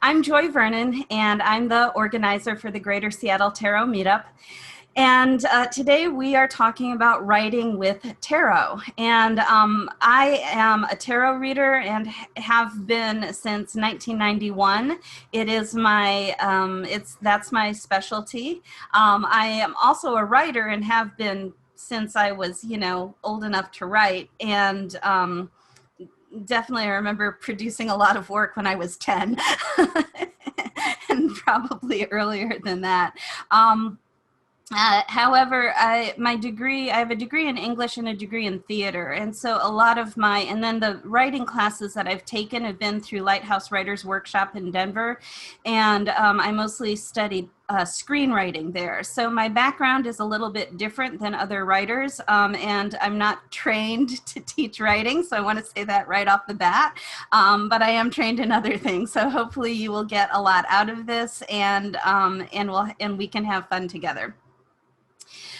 I'm Joy Vernon, and I'm the organizer for the Greater Seattle Tarot Meetup. And today we are talking about writing with tarot. And I am a tarot reader and have been since 1991. It is my, that's my specialty. I am also a writer and have been since I was, old enough to write. And definitely I remember producing a lot of work when I was 10 and probably earlier than that. However, I have a degree in English and a degree in theater. And so a lot of and then the writing classes that I've taken have been through Lighthouse Writers Workshop in Denver. And I mostly studied screenwriting there. So my background is a little bit different than other writers. And I'm not trained to teach writing. So I want to say that right off the bat. But I am trained in other things. So hopefully you will get a lot out of this and we can have fun together.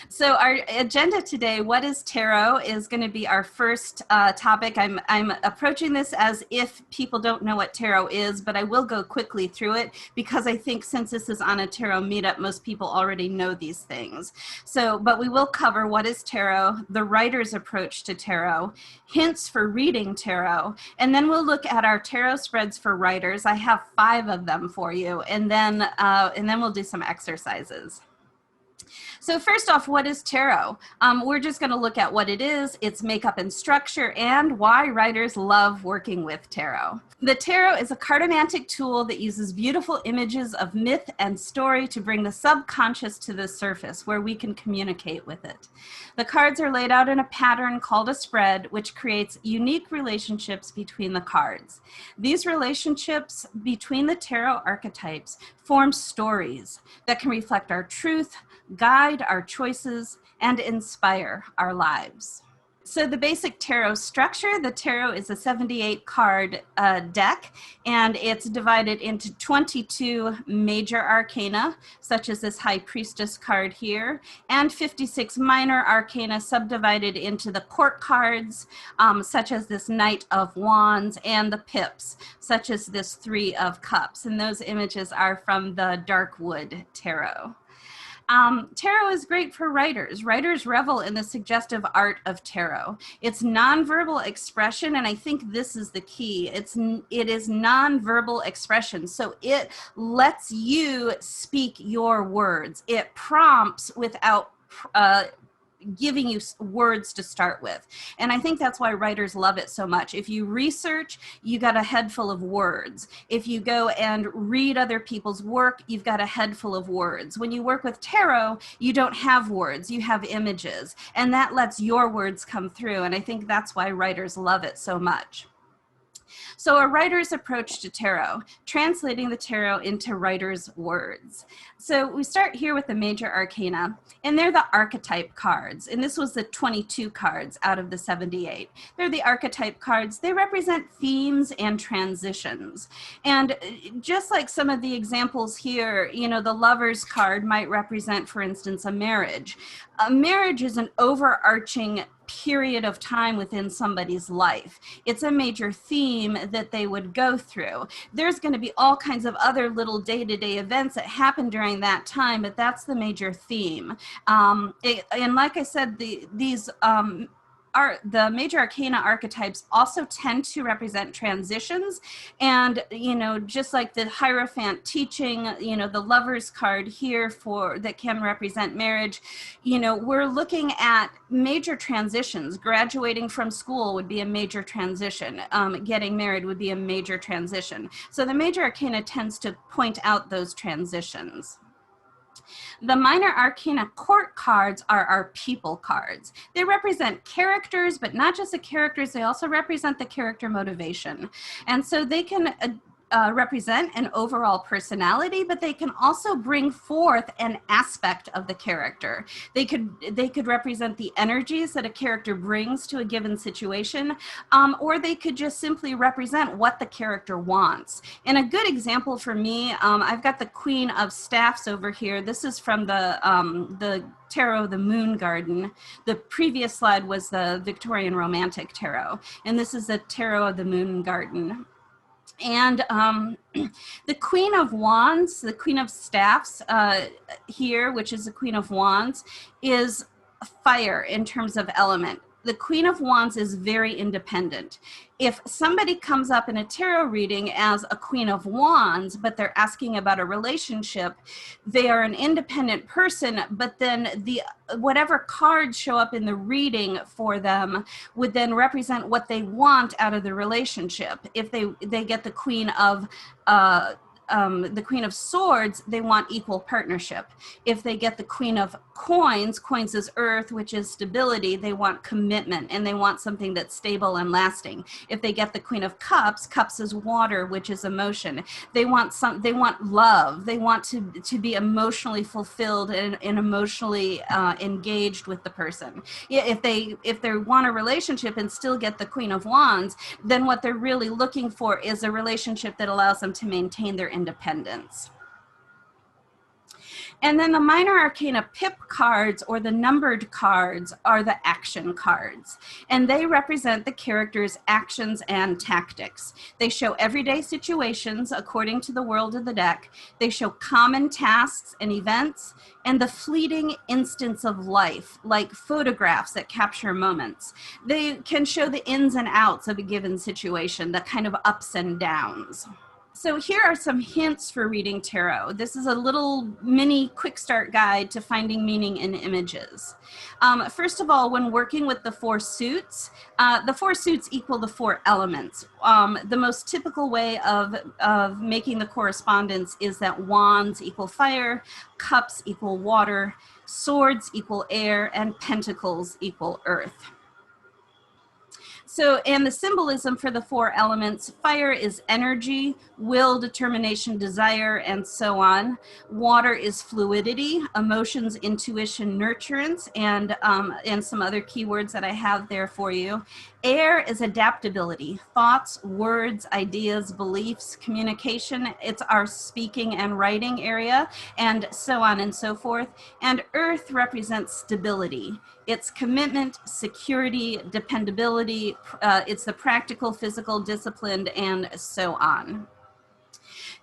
So our agenda today, what is tarot, is going to be our first topic. I'm approaching this as if people don't know what tarot is, but I will go quickly through it because I think since this is on a tarot meetup, most people already know these things. So, but we will cover what is tarot, the writer's approach to tarot, hints for reading tarot, and then we'll look at our tarot spreads for writers. I have 5 of them for you, and then we'll do some exercises. So first off, what is tarot? We're just going to look at what it is, its makeup and structure, and why writers love working with tarot. The tarot is a cartomantic tool that uses beautiful images of myth and story to bring the subconscious to the surface where we can communicate with it. The cards are laid out in a pattern called a spread, which creates unique relationships between the cards. These relationships between the tarot archetypes form stories that can reflect our truth, guide our choices, and inspire our lives. So the basic tarot structure, the tarot is a 78 card deck, and it's divided into 22 major arcana, such as this High Priestess card here, and 56 minor arcana subdivided into the court cards, such as this Knight of Wands, and the pips, such as this 3 of Cups. And those images are from the Darkwood Tarot. Tarot is great for writers. Writers revel in the suggestive art of tarot. It's nonverbal expression, and I think this is the key. It is nonverbal expression, so it lets you speak your words. It prompts without giving you words to start with. And I think that's why writers love it so much. If you research, you got a head full of words. If you go and read other people's work, you've got a head full of words. When you work with tarot, you don't have words, you have images. And that lets your words come through. And I think that's why writers love it so much. So a writer's approach to tarot, translating the tarot into writer's words. So we start here with the major arcana, and they're the archetype cards. And this was the 22 cards out of the 78. They're the archetype cards. They represent themes and transitions. And just like some of the examples here, the Lover's card might represent, for instance, a marriage. A marriage is an overarching period of time within somebody's life. It's a major theme that they would go through. There's going to be all kinds of other little day-to-day events that happen during that time, but that's the major theme. And like I said, the major arcana archetypes also tend to represent transitions. And, just like the Hierophant teaching, the Lover's card here that can represent marriage, we're looking at major transitions. Graduating from school would be a major transition. Getting married would be a major transition. So the major arcana tends to point out those transitions. The minor arcana court cards are our people cards. They represent characters, but not just the characters, they also represent the character motivation. And so they can represent an overall personality, but they can also bring forth an aspect of the character. They could represent the energies that a character brings to a given situation, or they could just simply represent what the character wants. And a good example for me, I've got the Queen of Staffs over here. This is from the Tarot, the Moon Garden. The previous slide was the Victorian Romantic Tarot, and this is the Tarot of the Moon Garden. And the Queen of Wands, the Queen of Staffs here, which is the Queen of Wands, is fire in terms of element. The Queen of Wands is very independent. If somebody comes up in a tarot reading as a Queen of Wands, but they're asking about a relationship, they are an independent person, but then the whatever cards show up in the reading for them would then represent what they want out of the relationship. If they get the Queen of the Queen of Swords, they want equal partnership. If they get the Queen of Coins, coins is earth, which is stability, they want commitment and they want something that's stable and lasting. If they get the Queen of Cups, cups is water, which is emotion. They want love. They want to be emotionally fulfilled and emotionally engaged with the person. If they want a relationship and still get the Queen of Wands, then what they're really looking for is a relationship that allows them to maintain their independence. And then the minor arcana pip cards, or the numbered cards, are the action cards. And they represent the character's actions and tactics. They show everyday situations according to the world of the deck. They show common tasks and events, and the fleeting instants of life, like photographs that capture moments. They can show the ins and outs of a given situation, the kind of ups and downs. So here are some hints for reading tarot. This is a little mini quick start guide to finding meaning in images. First of all, when working with the 4 suits equal the 4 elements. The most typical way of making the correspondence is that wands equal fire, cups equal water, swords equal air, and pentacles equal earth. So, and the symbolism for the 4 elements: fire is energy, will, determination, desire, and so on. Water is fluidity, emotions, intuition, nurturance, and some other keywords that I have there for you. Air is adaptability, thoughts, words, ideas, beliefs, communication. It's our speaking and writing area, and so on and so forth. And earth represents stability. It's commitment, security, dependability. It's the practical, physical, disciplined, and so on.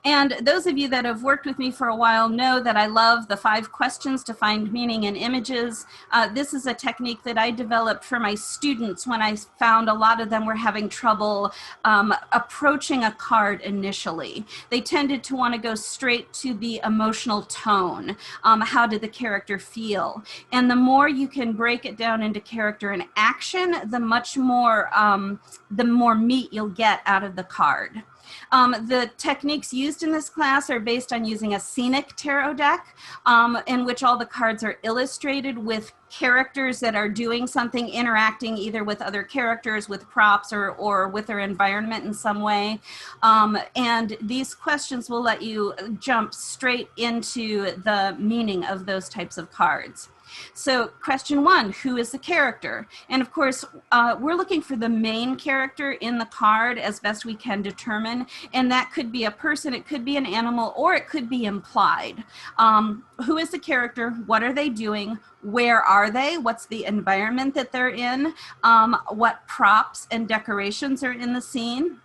And those of you that have worked with me for a while know that I love the 5 questions to find meaning in images. This is a technique that I developed for my students when I found a lot of them were having trouble approaching a card initially. They tended to want to go straight to the emotional tone. How did the character feel? And the more you can break it down into character and action, the more meat you'll get out of the card. The techniques used in this class are based on using a scenic tarot deck, in which all the cards are illustrated with characters that are doing something, interacting either with other characters, with props, or with their environment in some way. And these questions will let you jump straight into the meaning of those types of cards. So question 1, who is the character? And of course, we're looking for the main character in the card as best we can determine. And that could be a person, it could be an animal, or it could be implied. Who is the character? What are they doing? Where are they? What's the environment that they're in? What props and decorations are in the scene?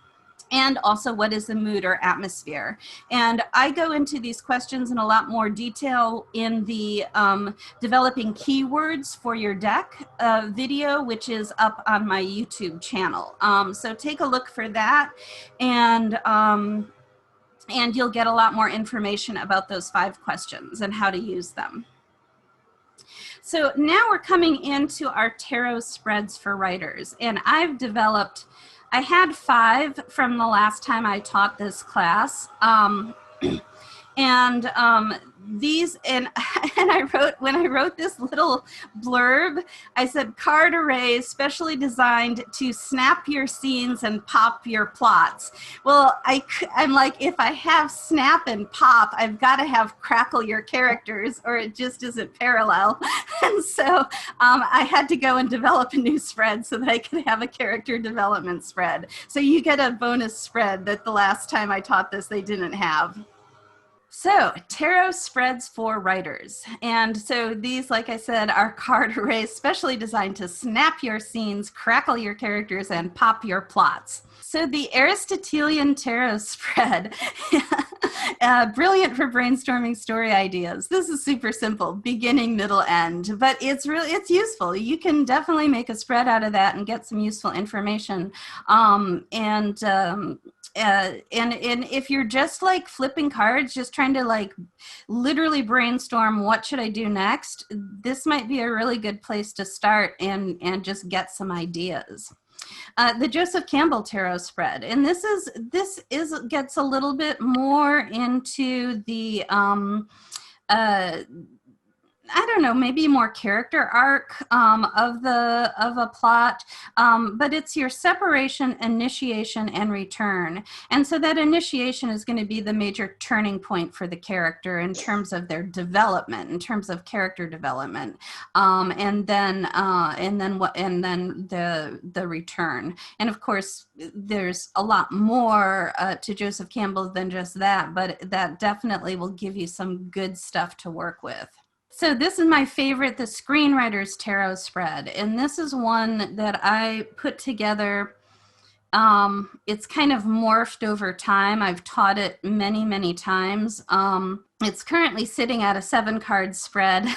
And also, what is the mood or atmosphere? And I go into these questions in a lot more detail in the developing keywords for your deck video, which is up on my YouTube channel. So take a look for that, and you'll get a lot more information about those 5 questions and how to use them. So now we're coming into our tarot spreads for writers, and I had 5 from the last time I taught this class. These, and when I wrote this little blurb, I said, card arrays specially designed to snap your scenes and pop your plots. Well, I'm like, if I have snap and pop, I've got to have crackle your characters, or it just isn't parallel. And so I had to go and develop a new spread so that I could have a character development spread. So you get a bonus spread that the last time I taught this, they didn't have. So, tarot spreads for writers. And so these, like I said, are card arrays specially designed to snap your scenes, crackle your characters, and pop your plots. So the Aristotelian tarot spread, brilliant for brainstorming story ideas. This is super simple, beginning, middle, end, but it's useful. You can definitely make a spread out of that and get some useful information. And if you're just like flipping cards, just trying to like literally brainstorm what should I do next, this might be a really good place to start and just get some ideas. The Joseph Campbell Tarot spread, and this gets a little bit more into the I don't know, maybe more character arc of a plot, but it's your separation, initiation, and return. And so that initiation is going to be the major turning point for the character in terms of their development, in terms of character development, and then the return. And of course, there's a lot more to Joseph Campbell than just that, but that definitely will give you some good stuff to work with. So this is my favorite, the Screenwriter's Tarot spread. And this is one that I put together. It's kind of morphed over time. I've taught it many, many times. It's currently sitting at a 7-card spread.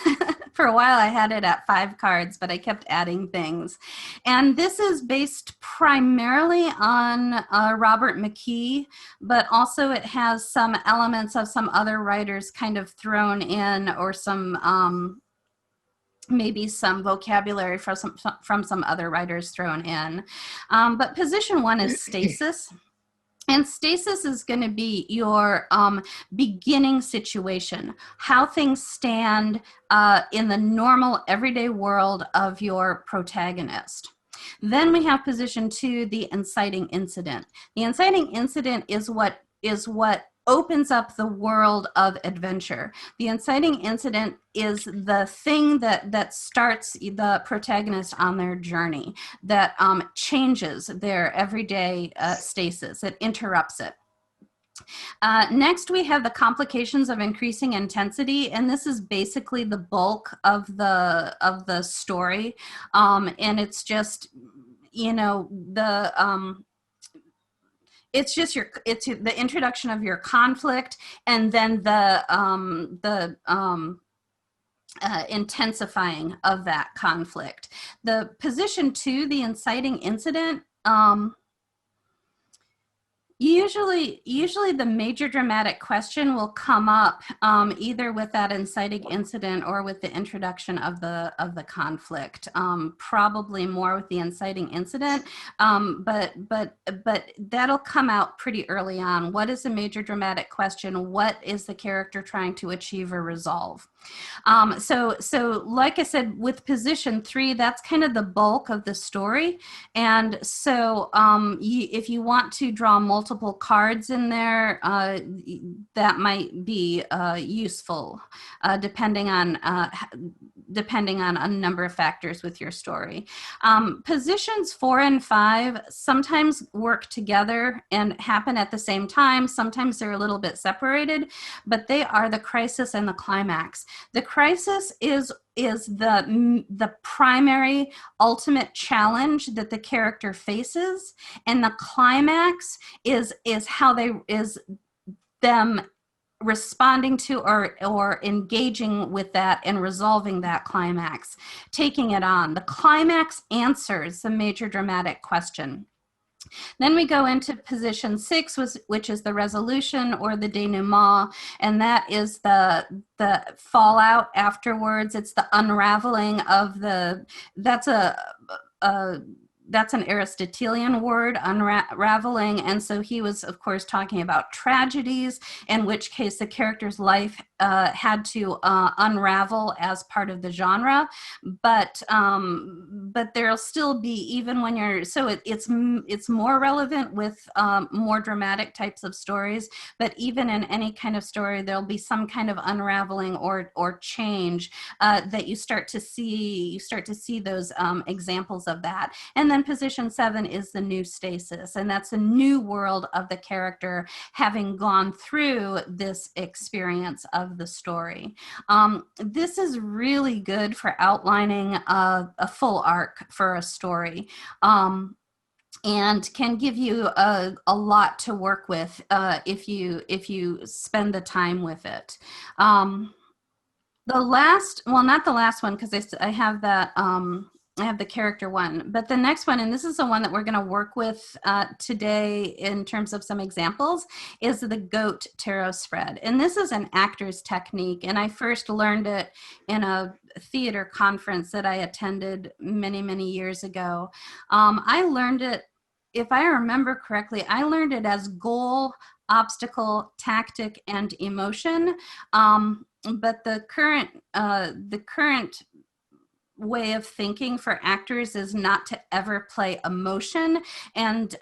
For a while I had it at 5 cards, but I kept adding things. And this is based primarily on Robert McKee, but also it has some elements of some other writers kind of thrown in, or some maybe some vocabulary from some other writers thrown in. But position 1 is stasis. And stasis is going to be your beginning situation, how things stand in the normal everyday world of your protagonist. Then we have position 2, the inciting incident. The inciting incident is what opens up the world of adventure. The inciting incident is the thing that starts the protagonist on their journey, that changes their everyday stasis. It interrupts it. Next, we have the complications of increasing intensity, and this is basically the bulk of the story, and it's just, you know, it's the introduction of your conflict, and then the intensifying of that conflict. The position 2, the inciting incident, usually the major dramatic question will come up either with that inciting incident or with the introduction of the conflict. Probably more with the inciting incident, but that'll come out pretty early on. What is the major dramatic question? What is the character trying to achieve or resolve? So like I said, with position 3, that's kind of the bulk of the story. And so if you want to draw multiple cards in there, that might be useful, depending on a number of factors with your story. Positions 4 and 5 sometimes work together and happen at the same time. Sometimes they're a little bit separated, but they are the crisis and the climax. The crisis is the primary ultimate challenge that the character faces, and the climax is them responding to or engaging with that and resolving that climax, taking it on. The climax answers the major dramatic question. Then we go into position 6, which is the resolution or the denouement, and that is the fallout afterwards. It's the unraveling of that's an Aristotelian word, unraveling. And so he was, of course, talking about tragedies, in which case the character's life had to unravel as part of the genre. But there'll still be, even when you're, so it's more relevant with more dramatic types of stories. But even in any kind of story, there'll be some kind of unraveling or change that you start to see. You start to see those examples of that. And then position 7 is the new stasis, and that's a new world of the character having gone through this experience of the story. This is really good for outlining a full arc for a story. and can give you a lot to work with if you spend the time with it. The last, well, not the last one, because I have that, I have the character one, but the next one, and this is the one that we're going to work with today in terms of some examples, is the goat tarot spread. And this is an actor's technique, and I first learned it in a theater conference that I attended many, many years ago. I learned it, if I remember correctly, I learned it as goal, obstacle, tactic, and emotion. But the current way of thinking for actors is not to ever play emotion, and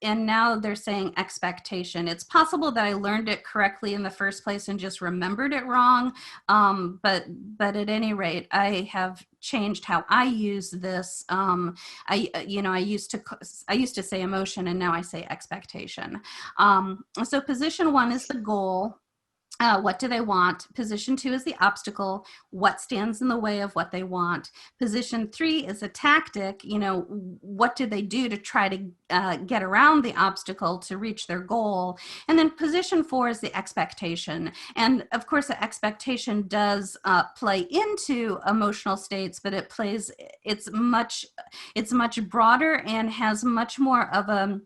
now they're saying expectation. It's possible that I learned it correctly in the first place and just remembered it wrong, but at any rate, I have changed how I use this. I used to say emotion, and now I say expectation. So position 1 is the goal. What do they want? Position 2 is the obstacle. What stands in the way of what they want? Position 3 is a tactic. What do they do to try to get around the obstacle to reach their goal? And then position 4 is the expectation. And of course, the expectation does play into emotional states, but it's much broader and has much more of a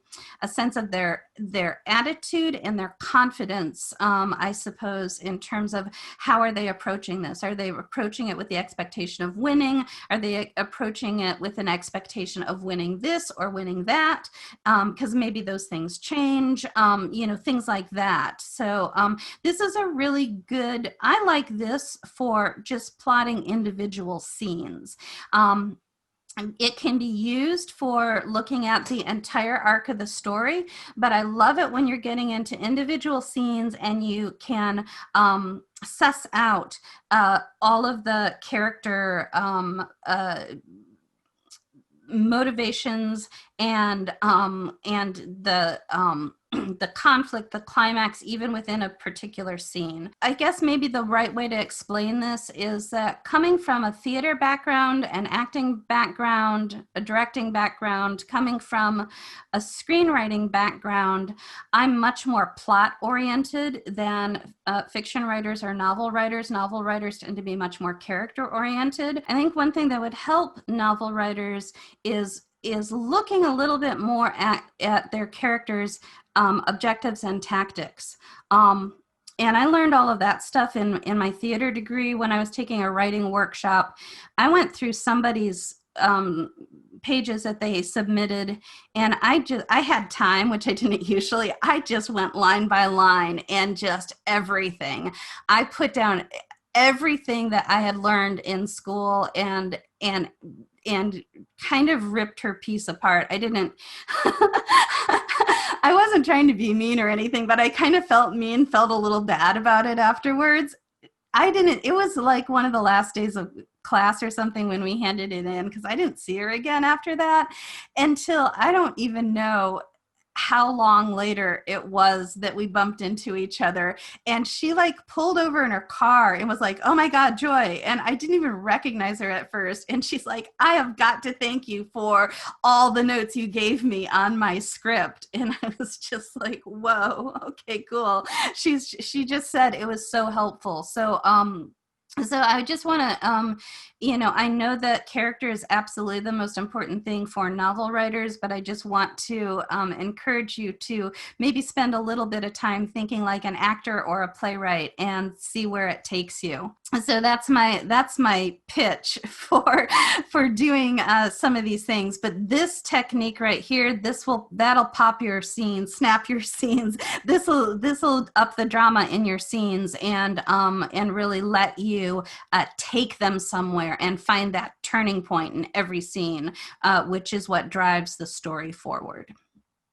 sense of their attitude and their confidence, I suppose, in terms of how are they approaching this? Are they approaching it with the expectation of winning? Are they approaching it with an expectation of winning this or winning that? Because maybe those things change, things like that. So this is a really good, I like this for just plotting individual scenes. It can be used for looking at the entire arc of the story, but I love it when you're getting into individual scenes and you can suss out all of the character motivations and the conflict, the climax, even within a particular scene. I guess maybe the right way to explain this is that coming from a theater background, an acting background, a directing background, coming from a screenwriting background, I'm much more plot oriented than fiction writers or novel writers. Novel writers tend to be much more character oriented. I think one thing that would help novel writers is looking a little bit more at their characters' objectives and tactics. And I learned all of that stuff in my theater degree when I was taking a writing workshop. I went through somebody's pages that they submitted, and I had time, which I didn't usually. I just went line by line and just everything. I put down everything that I had learned in school and kind of ripped her piece apart. I didn't, I wasn't trying to be mean or anything, but I kind of felt a little bad about it afterwards. It was like one of the last days of class or something when we handed it in, because I didn't see her again after that until I don't even know how long later it was that we bumped into each other, and she pulled over in her car and was like, "Oh my God, Joy." And I didn't even recognize her at first. And she's like, "I have got to thank you for all the notes you gave me on my script." And I was just like, whoa, okay, cool. She just said it was so helpful. So I just want to, I know that character is absolutely the most important thing for novel writers, but I just want to encourage you to maybe spend a little bit of time thinking like an actor or a playwright and see where it takes you. So that's my pitch for doing some of these things. But this technique right here, that'll pop your scenes, snap your scenes. This will up the drama in your scenes and really let you take them somewhere and find that turning point in every scene, which is what drives the story forward.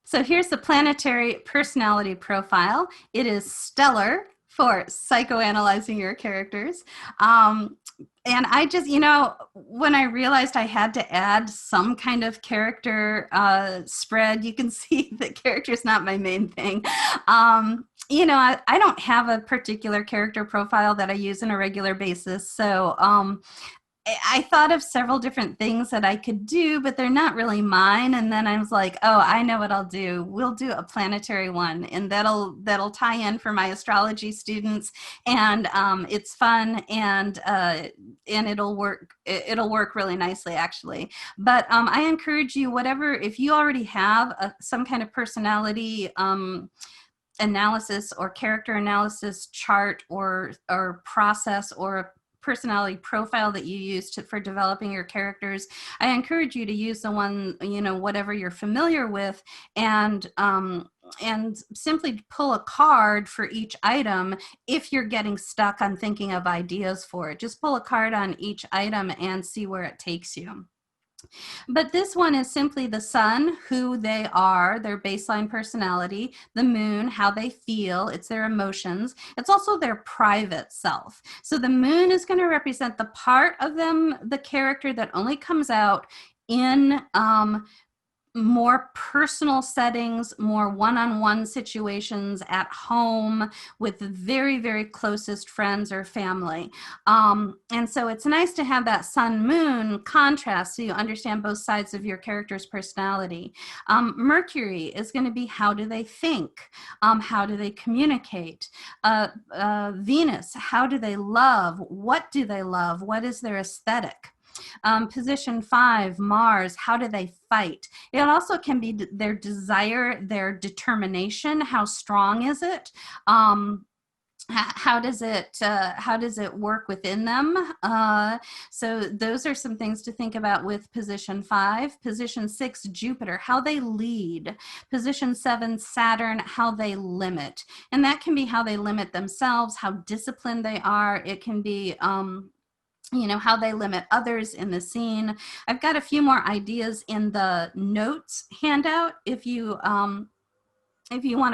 So here's the planetary personality profile. It is stellar for psychoanalyzing your characters. And I just, when I realized I had to add some kind of character spread, you can see that character is not my main thing. I don't have a particular character profile that I use on a regular basis. So I thought of several different things that I could do, but they're not really mine. And then I was like, oh, I know what I'll do. We'll do a planetary one, and that'll tie in for my astrology students, and it's fun, and it'll work. It'll work really nicely, actually. But I encourage you, whatever, if you already have some kind of personality analysis or character analysis chart or process or personality profile that you use for developing your characters, I encourage you to use the one, whatever you're familiar with, and simply pull a card for each item. If you're getting stuck on thinking of ideas for it, just pull a card on each item and see where it takes you. But this one is simply the sun, who they are, their baseline personality, the moon, how they feel, it's their emotions. It's also their private self. So the moon is going to represent the part of them, the character that only comes out in more personal settings, more one-on-one situations at home with the very, very closest friends or family. And so it's nice to have that sun-moon contrast so you understand both sides of your character's personality. Mercury is going to be, how do they think? How do they communicate? Venus, how do they love? What do they love? What is their aesthetic? Position 5, Mars, how do they fight? It also can be their desire, their determination, how strong is it? How does it work within them? So those are some things to think about with position 5. Position 6, Jupiter, how they lead. Position 7, Saturn, how they limit. And that can be how they limit themselves, how disciplined they are. It can be how they limit others in the scene. I've got a few more ideas in the notes handout. If you want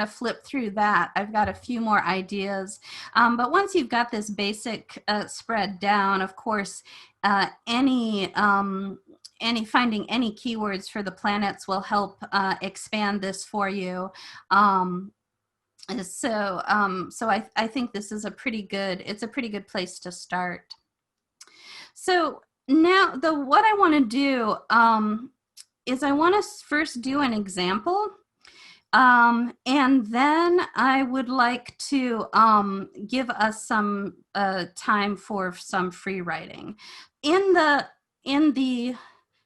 to flip through that, I've got a few more ideas. But once you've got this basic spread down, of course, finding any keywords for the planets will help expand this for you. So I think this is a pretty good place to start. So now what I want to do is I want to first do an example, and then I would like to give us some time for some free writing. In the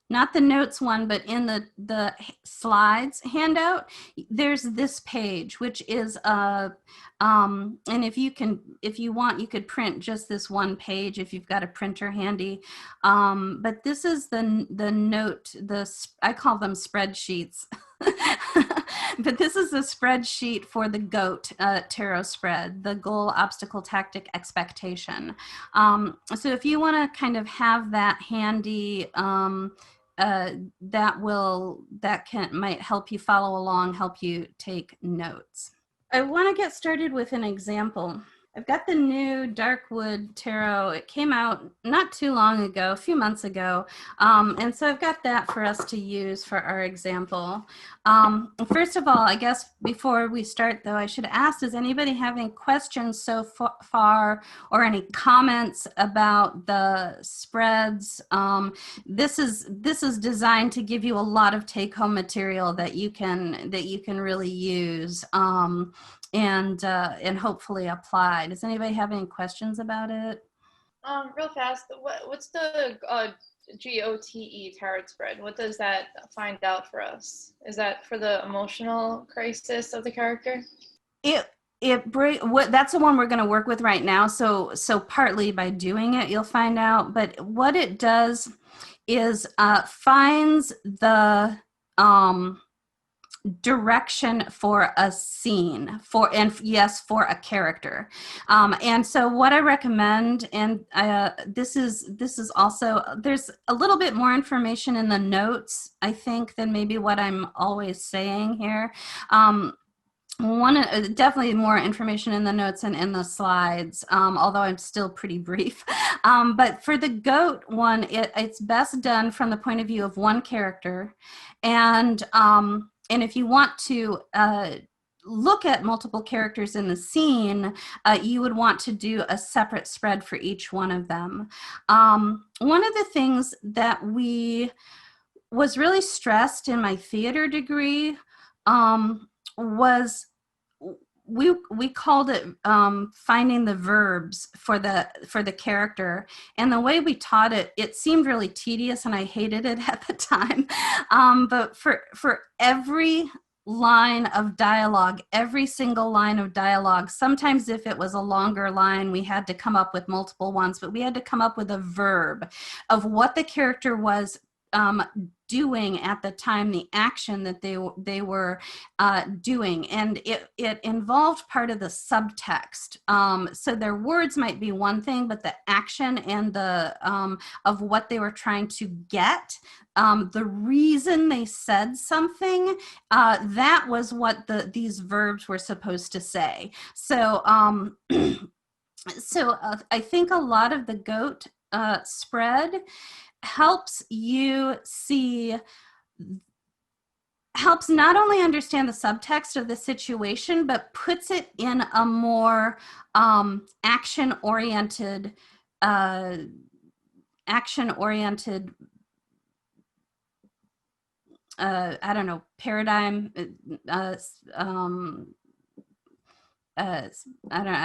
not the notes one, but in the slides handout, there's this page, which is and if you want, you could print just this one page if you've got a printer handy. But this is the note, I call them spreadsheets. But this is the spreadsheet for the GOAT tarot spread, the goal, obstacle, tactic, expectation. So if you want to kind of have that handy, might help you follow along, help you take notes. I want to get started with an example. I've got the new Darkwood Tarot. It came out not too long ago, a few months ago. And so I've got that for us to use for our example. First of all, I guess before we start though, I should ask, does anybody have any questions so far or any comments about the spreads? This is designed to give you a lot of take-home material that you can really use. And hopefully apply. Does anybody have any questions about it? Real fast, what's the GOTE tarot spread? What does that find out for us? Is that for the emotional crisis of the character? That's the one we're going to work with right now. So partly by doing it, you'll find out. But what it does is finds the direction for a scene, for a character. And so what I recommend, and this is also, there's a little bit more information in the notes, I think, than maybe what I'm always saying here. Definitely more information in the notes and in the slides, although I'm still pretty brief. But for the GOAT one, it's best done from the point of view of one character. And if you want to look at multiple characters in the scene, you would want to do a separate spread for each one of them. One of the things that was really stressed in my theater degree was we called it finding the verbs for the character, and the way we taught it, it seemed really tedious, and I hated it at the time. But for every line of dialogue, every single line of dialogue, sometimes if it was a longer line, we had to come up with multiple ones, but we had to come up with a verb of what the character was doing at the time, the action that they were doing, and it involved part of the subtext. So their words might be one thing, but the action and the of what they were trying to get, the reason they said something, that was what these verbs were supposed to say. So I think a lot of the goat spread helps not only understand the subtext of the situation, but puts it in a more action-oriented I don't know, paradigm. I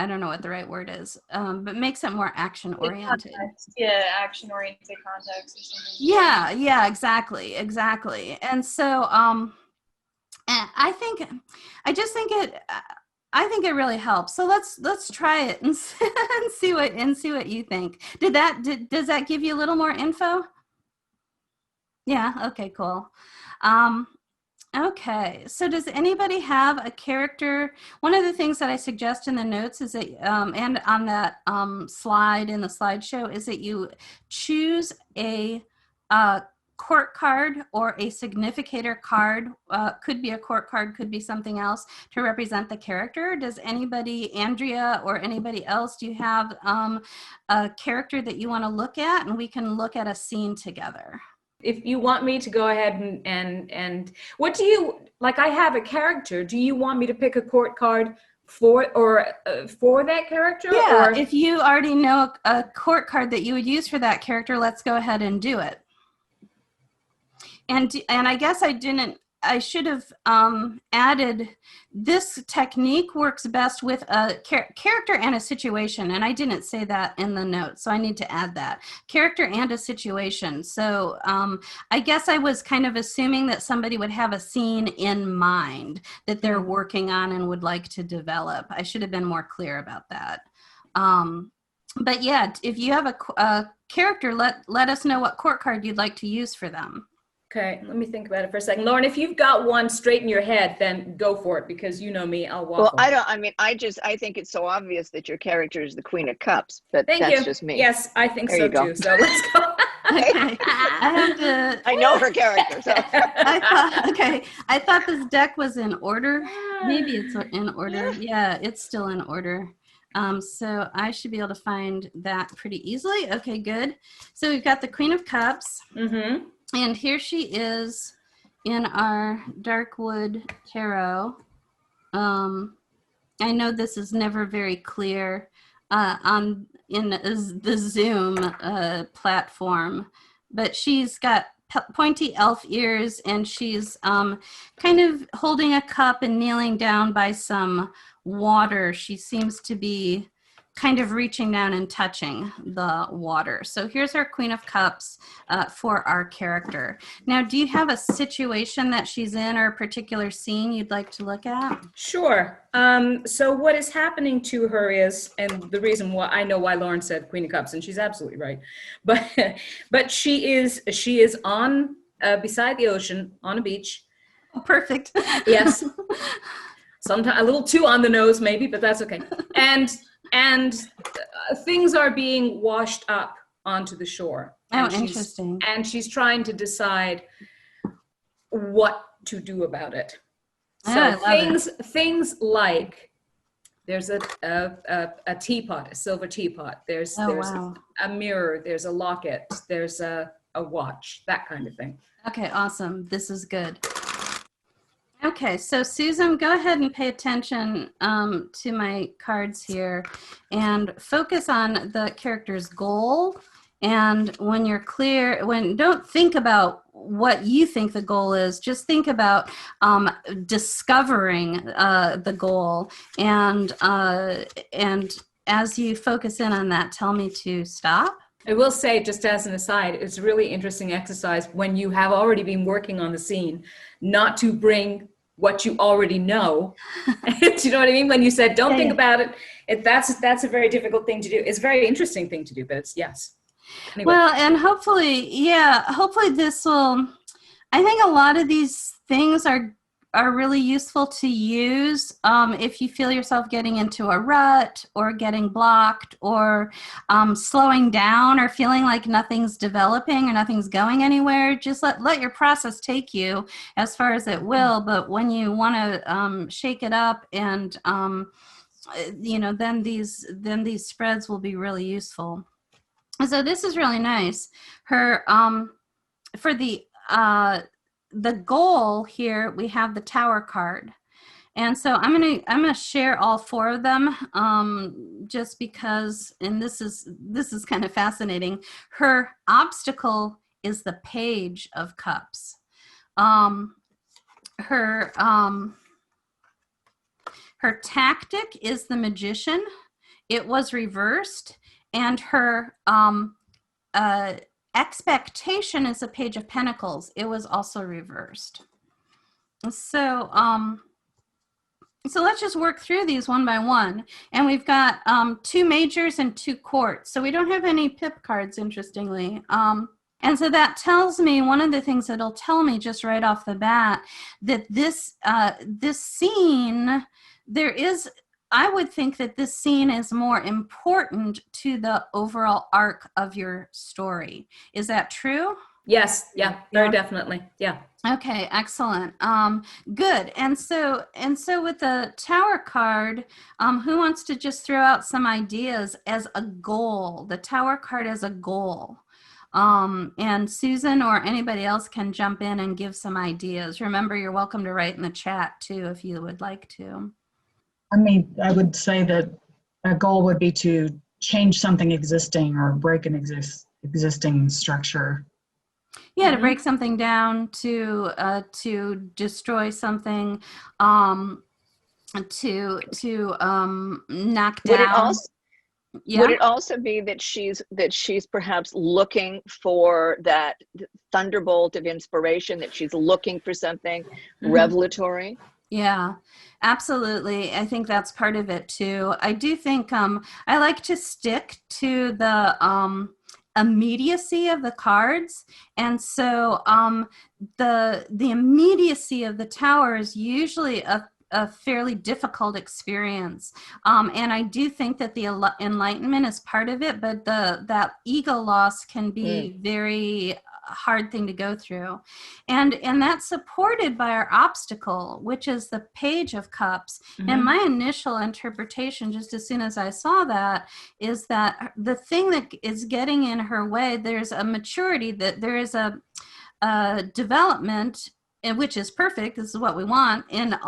don't know what the right word is, but makes it more action oriented. Yeah, action oriented context or something. Yeah, exactly. And so I think it really helps. So let's try it and see what you think. Does that give you a little more info? Yeah, okay, cool. Okay, so does anybody have a character? One of the things that I suggest in the notes is that, and on that slide in the slideshow, is that you choose a court card or a significator card. Could be a court card, could be something else, to represent the character. Does anybody, Andrea or anybody else, do you have a character that you want to look at, and we can look at a scene together? If you want me to go ahead and what do you, like, I have a character, do you want me to pick a court card for that character? Yeah, or? If you already know a court card that you would use for that character, let's go ahead and do it. And I guess I should have added, this technique works best with a character and a situation, and I didn't say that in the notes, so I need to add that. Character and a situation. So I guess I was kind of assuming that somebody would have a scene in mind that they're working on and would like to develop. I should have been more clear about that. But yeah, if you have a character, let us know what court card you'd like to use for them. Okay, let me think about it for a second. Lauren, if you've got one straight in your head, then go for it, because you know me, I'll waffle. Well, I think it's so obvious that your character is the Queen of Cups, but that's just me. Yes, I think there so you go. too. So let's go. Okay. I know her character. So. I thought this deck was in order. Maybe it's in order. Yeah, it's still in order. So I should be able to find that pretty easily. Okay, good. So we've got the Queen of Cups. Mm-hmm. And here she is in our Darkwood Tarot. I know this is never very clear in the Zoom platform, but she's got pointy elf ears, and she's kind of holding a cup and kneeling down by some water. She seems to be kind of reaching down and touching the water. So here's our Queen of Cups for our character. Now, do you have a situation that she's in or a particular scene you'd like to look at? Sure. So what is happening to her is, and the reason why I know why Lauren said Queen of Cups, and she's absolutely right, but she is on beside the ocean on a beach. Oh, perfect. Yes. Sometimes a little too on the nose, maybe, but that's okay. And things are being washed up onto the shore. Oh, interesting. And she's trying to decide what to do about it. So things like, there's a teapot, a silver teapot. There's a mirror. There's a locket. There's a watch. That kind of thing. Okay, awesome. This is good. Okay, so Susan, go ahead and pay attention to my cards here and focus on the character's goal. And when you're clear, don't think about what you think the goal is, just think about discovering the goal. And as you focus in on that, tell me to stop. I will say, just as an aside, it's a really interesting exercise when you have already been working on the scene, not to bring what you already know. Do you know what I mean? When you said, don't think about it, that's a very difficult thing to do. It's a very interesting thing to do, but it's, yes. Anyway. Well, and hopefully this will, I think a lot of these things are really useful to use if you feel yourself getting into a rut or getting blocked or slowing down or feeling like nothing's developing or nothing's going anywhere. Just let your process take you as far as it will. But when you want to shake it up and then these spreads will be really useful. So this is really nice. Her for the goal here, we have the Tower card. And so I'm gonna share all four of them just because, and this is kind of fascinating. Her obstacle is the Page of Cups. Her tactic is the Magician. It was reversed. And her expectation is a Page of Pentacles. It was also reversed. So let's just work through these one by one. And we've got 2 majors and 2 courts. So we don't have any pip cards, interestingly. And so that tells me, one of the things that'll tell me just right off the bat, that this scene, I would think that this scene is more important to the overall arc of your story. Is that true? Yes. Yeah. Very definitely. Yeah. Okay. Excellent. Good. And so with the Tower card, who wants to just throw out some ideas as a goal? The Tower card as a goal. And Susan or anybody else can jump in and give some ideas. Remember, you're welcome to write in the chat too if you would like to. I mean, I would say that a goal would be to change something existing or break an existing structure. Yeah, to break something down, to destroy something, to knock down. Would it also be that she's perhaps looking for that thunderbolt of inspiration, that she's looking for something revelatory? Yeah, absolutely. I think that's part of it too. I do think I like to stick to the immediacy of the cards, and so the immediacy of the Tower is usually a fairly difficult experience, and I do think that the enlightenment is part of it, but that ego loss can be very hard thing to go through, and that's supported by our obstacle, which is the Page of Cups. And my initial interpretation, just as soon as I saw that, is that the thing that is getting in her way, there's a maturity, that there is a development, and which is perfect. This is what we want in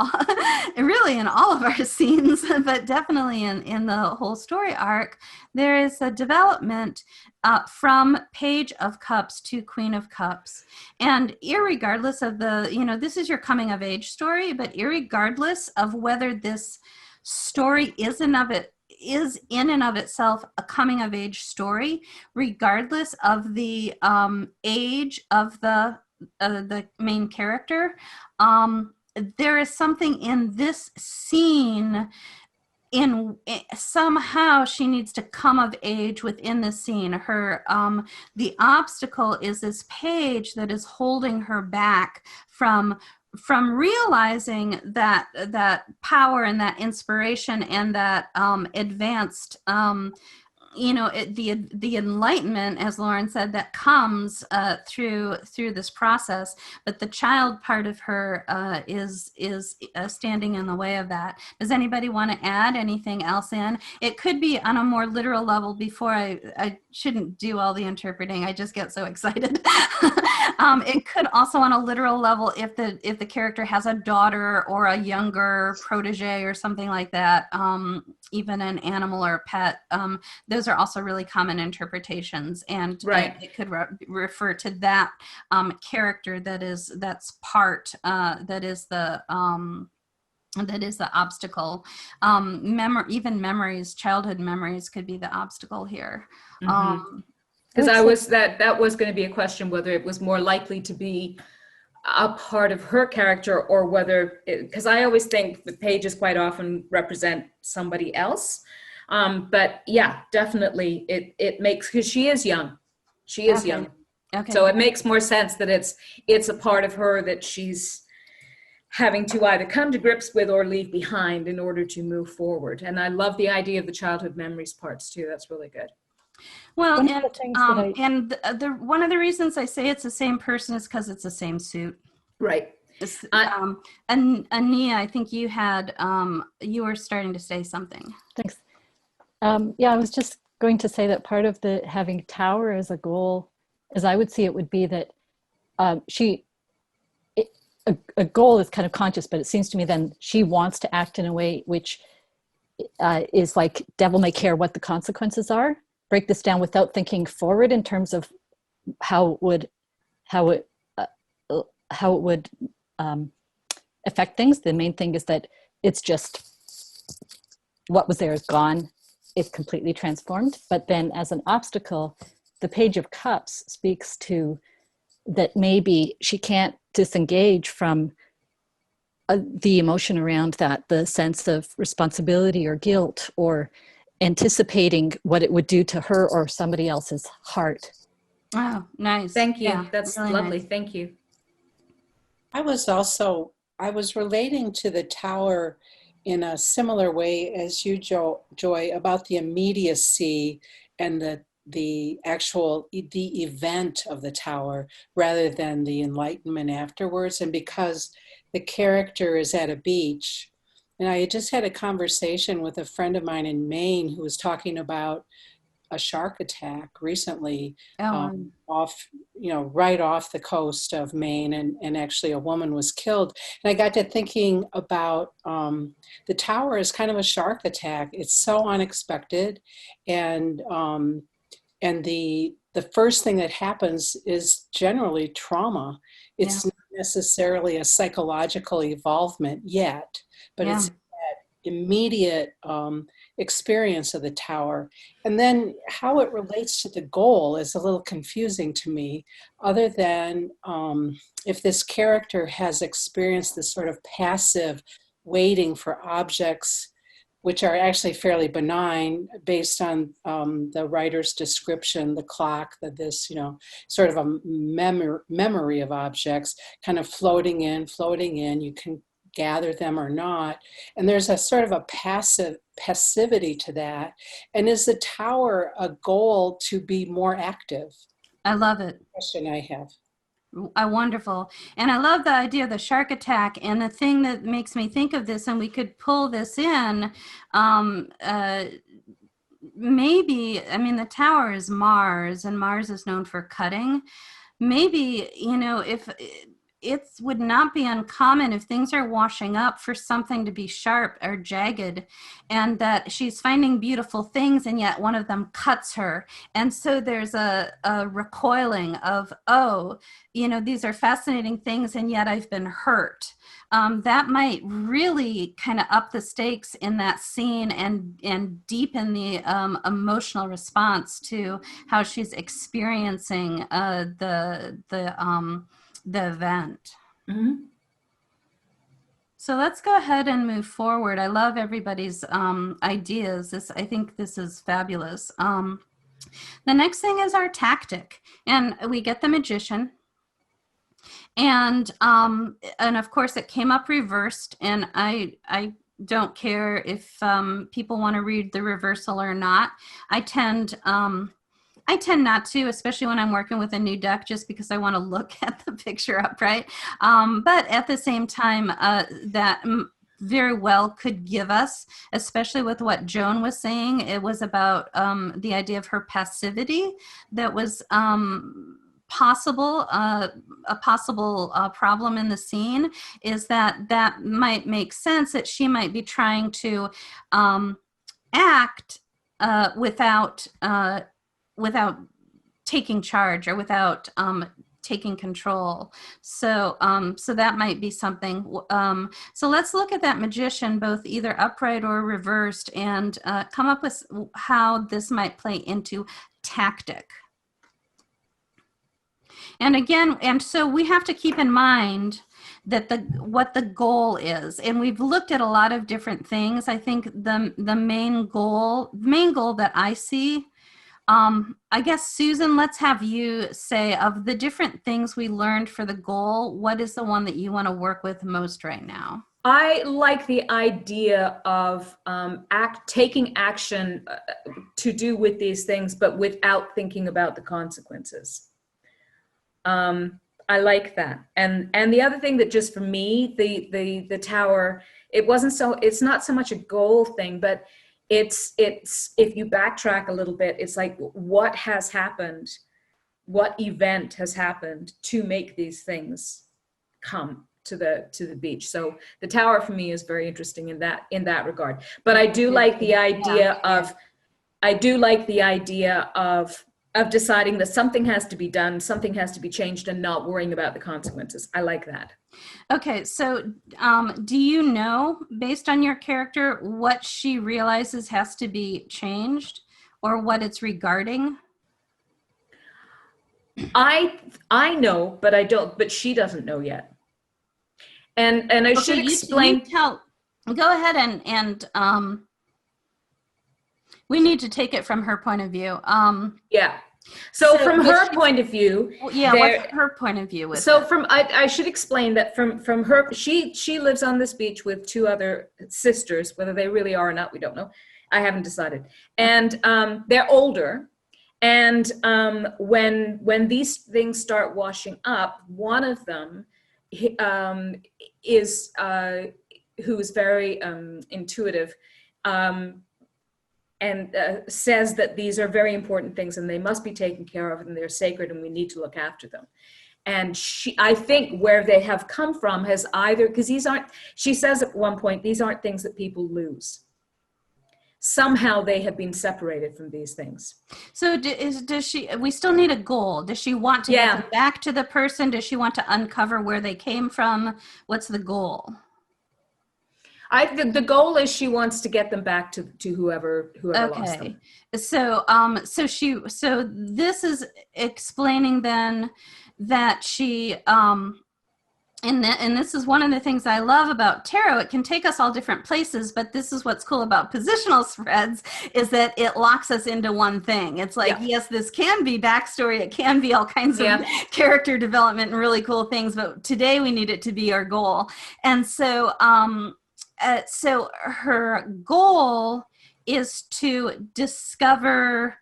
really in all of our scenes, but definitely in the whole story arc. There is a development from Page of Cups to Queen of Cups, and irregardless of this is your coming of age story, but irregardless of whether this story is in and of itself a coming of age story, regardless of the age of the main character, there is something in this scene, somehow she needs to come of age within the scene. Her the obstacle is this page that is holding her back from realizing that power and that inspiration and that advanced the enlightenment, as Lauren said, that comes through this process. But the child part of her is standing in the way of that. Does anybody want to add anything else in? It could be on a more literal level. Before I shouldn't do all the interpreting. I just get so excited. It could also, on a literal level, if the character has a daughter or a younger protege or something like that, even an animal or a pet, those are also really common interpretations, and Right. it could refer to that character that's part that is the obstacle. Even memories, childhood memories could be the obstacle here. Because that was going to be a question, whether it was more likely to be a part of her character, or whether, because I always think the pages quite often represent somebody else. But yeah, definitely it makes, because she is young. She is young. Okay. So it makes more sense that it's a part of her that she's having to either come to grips with or leave behind in order to move forward. And I love the idea of the childhood memories parts too. That's really good. Well, One of the things that and the one of the reasons I say it's the same person is because it's the same suit. Right. And Ania, I think you were starting to say something. Thanks. Yeah, I was just going to say that part of the having tower as a goal, as I would see it, would be that a goal is kind of conscious, but it seems to me then she wants to act in a way which is like devil may care what the consequences are. Break this down without thinking forward in terms of how it would affect things. The main thing is that it's just what was there is gone. It's completely transformed. But then as an obstacle, the Page of Cups speaks to that maybe she can't disengage from the emotion around that, the sense of responsibility or guilt, or anticipating what it would do to her or somebody else's heart. Oh, nice. Thank you. Yeah, That's really lovely. nice. Thank you. I was relating to the tower in a similar way as you, Joy, about the immediacy and the event of the tower rather than the enlightenment afterwards. And because the character is at a beach, and I had just had a conversation with a friend of mine in Maine who was talking about a shark attack recently right off the coast of Maine, and actually a woman was killed. And I got to thinking about the tower is kind of a shark attack. It's so unexpected, and the first thing that happens is generally trauma. It's not necessarily a psychological evolvement yet, but it's that immediate experience of the tower. And then how it relates to the goal is a little confusing to me, other than if this character has experienced this sort of passive waiting for objects, which are actually fairly benign based on the writer's description, the clock, this, sort of a memory of objects kind of floating in, you can gather them or not. And there's a sort of a passivity to that. And is the tower a goal to be more active? I love it. Question I have. Wonderful. And I love the idea of the shark attack. And the thing that makes me think of this, and we could pull this in, maybe, the tower is Mars, and Mars is known for cutting. Maybe, if it would not be uncommon if things are washing up for something to be sharp or jagged, and that she's finding beautiful things and yet one of them cuts her. And so there's a recoiling of, these are fascinating things and yet I've been hurt. That might really kind of up the stakes in that scene and deepen the emotional response to how she's experiencing the event. Mm-hmm. So let's go ahead and move forward. I love everybody's ideas. I think this is fabulous. The next thing is our tactic, and we get the magician. And of course it came up reversed, and I don't care if people want to read the reversal or not. I tend not to, especially when I'm working with a new deck, just because I want to look at the picture upright. But at the same time, that very well could give us, especially with what Joan was saying, it was about the idea of her passivity that was possible problem in the scene is that might make sense, that she might be trying to act without taking charge, or without taking control. So so that might be something. So let's look at that magician, both either upright or reversed, and come up with how this might play into tactic. And again, and so we have to keep in mind that what the goal is. And we've looked at a lot of different things. I think the main goal that I see, I guess, Susan, let's have you say, of the different things we learned for the goal, what is the one that you want to work with most right now? I like the idea of taking action to do with these things, but without thinking about the consequences. I like that. And the other thing that just for me, the tower, it's not so much a goal thing, but it's if you backtrack a little bit, it's like, what has happened? What event has happened to make these things come to the beach? So the tower for me is very interesting in that regard. But I do like the idea of deciding that something has to be done, something has to be changed, and not worrying about the consequences. I like that. Okay, so do you know, based on your character, what she realizes has to be changed, or what it's regarding? I know, but I don't. But she doesn't know yet. And I should explain. Go ahead and we need to take it from her point of view. Yeah. So from her point of view, what's her point of view with so it? I should explain that from her, she lives on this beach with two other sisters. Whether they really are or not, we don't know. I haven't decided. And they're older. And when these things start washing up, one of them is who is very intuitive, and says that these are very important things and they must be taken care of and they're sacred and we need to look after them. And I think where they have come from has either, because she says at one point, these aren't things that people lose. Somehow they have been separated from these things. So we still need a goal. Does she want to get them back to the person? Does she want to uncover where they came from? What's the goal? The goal is she wants to get them back to whoever lost them. So so this is explaining then that she and this is one of the things I love about tarot. It can take us all different places, but this is what's cool about positional spreads, is that it locks us into one thing. It's like, yes, this can be backstory. It can be all kinds of character development and really cool things, but today we need it to be our goal. And so so her goal is to discover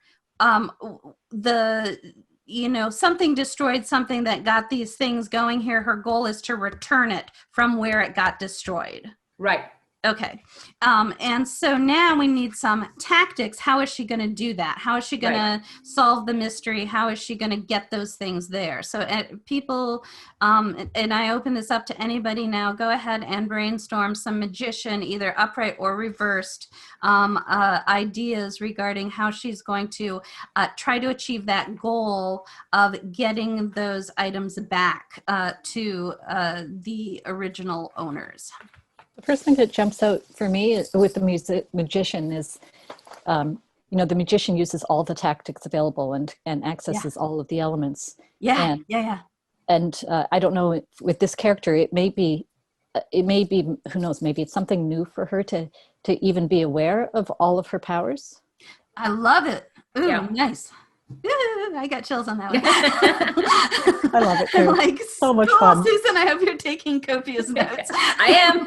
something destroyed, something that got these things going here. Her goal is to return it from where it got destroyed. Right. Okay. And so now we need some tactics. How is she going to do that? How is she going to solve the mystery? How is she going to get those things there? So people, and I open this up to anybody now, go ahead and brainstorm some magician, either upright or reversed, ideas regarding how she's going to try to achieve that goal of getting those items back to the original owners. The first thing that jumps out for me with the magician is, the magician uses all the tactics available and accesses all of the elements. And I don't know, with this character, it may be, who knows, maybe it's something new for her to even be aware of all of her powers. I love it. Ooh, nice. Ooh, I got chills on that one. I love it too. Like, so much fun. Susan, I hope you're taking copious notes. I am.